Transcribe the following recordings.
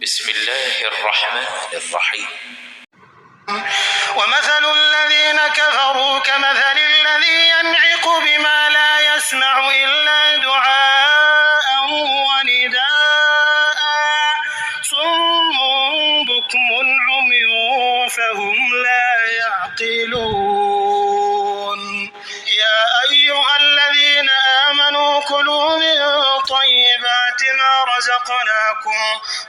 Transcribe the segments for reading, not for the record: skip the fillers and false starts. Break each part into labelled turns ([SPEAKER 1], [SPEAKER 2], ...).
[SPEAKER 1] بسم الله الرحمن الرحيم.
[SPEAKER 2] ومثل الذين كفروا كمثل الذي ينعق بما لا يسمع إلا دعاء ونداء صم بكم عمي فهم لا يعقلون. يا أيها الذين آمنوا كلوا من طيبات ما رزقناكم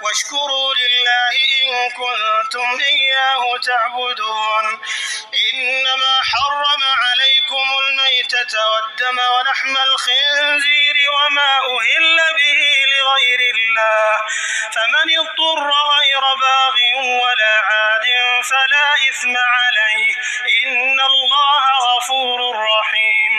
[SPEAKER 2] واشكروا لله إن كنتم إياه تعبدون. إنما حرم عليكم الميتة والدم ولحم الخنزير وما أهل به لغير الله، فمن اضطر غير باغ ولا عاد فلا إثم عليه، إن الله غفور رحيم.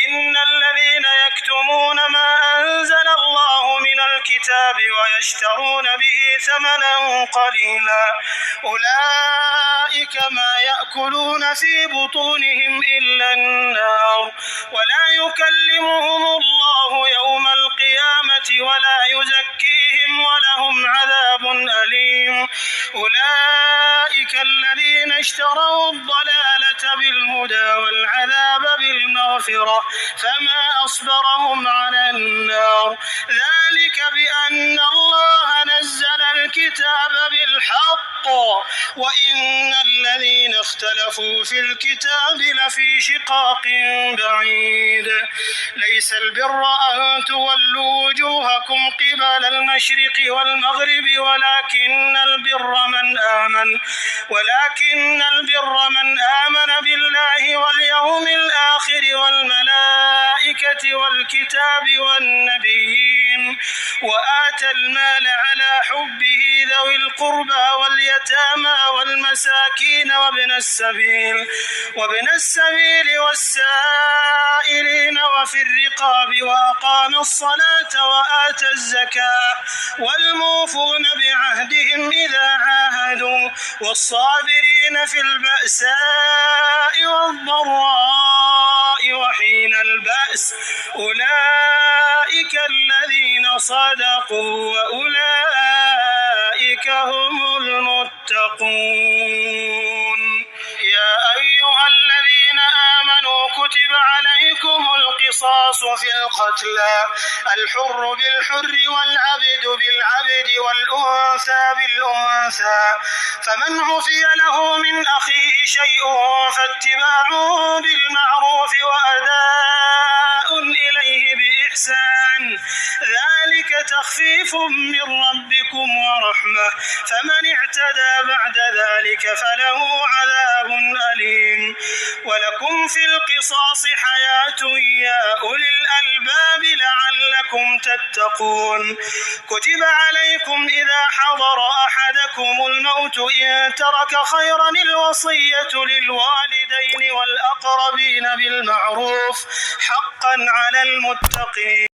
[SPEAKER 2] إن الذين يكتمون ما أنزل الله من الكتاب ويشترون به ثمنا قليلا أولئك ما يأكلون في بطونهم إلا النار، ولا يكلمهم الله يوم القيامة ولا يزكيهم ولهم عذاب أليم. أولئك الذين اشتروا الضلالة بالهدى والعذاب بالمغفرة فما أصبرهم على النار، ذلك بأن الله نزل الكتاب بالحق وإن الذين اختلفوا في الكتاب لفي شقاق بعيد. ليس البر أن تولوا وجوهكم قبل المشرق والمغرب ولكن البر من آمن بالله واليوم الآخر والملائكة والكتاب والنبيين وآتى المال على حبه ذوي القربى واليتامى والمساكين وابن السبيل والسائلين وفي الرقاب وأقام الصلاة وآتى الزكاة والموفون بعهدهم إذا عاهدوا والصابرين في البأساء والضراء وحين البأس، أولئك الذين صدقوا وأولئك هم المتقون. يا أيها الذين آمنوا كتب عليكم القصاص في القتلى، الحر بالحر والعبد بالعبد والأنثى بالأنثى، فمن عفي له من أخيه شيء فاتباع بالمعروف وأداء إليه بإحسان، ذلك تخفيف من ربكم ورحمة، فمن اعتدى بعد ذلك فله عذاب أليم. ولكم في القصاص حياة يا أولي الألباب لعلكم تتقون. كتب عليكم إذا حضر أحدكم الموت إن ترك خيرا الوصية للوالدين والأقربين بالمعروف حقا على المتقين.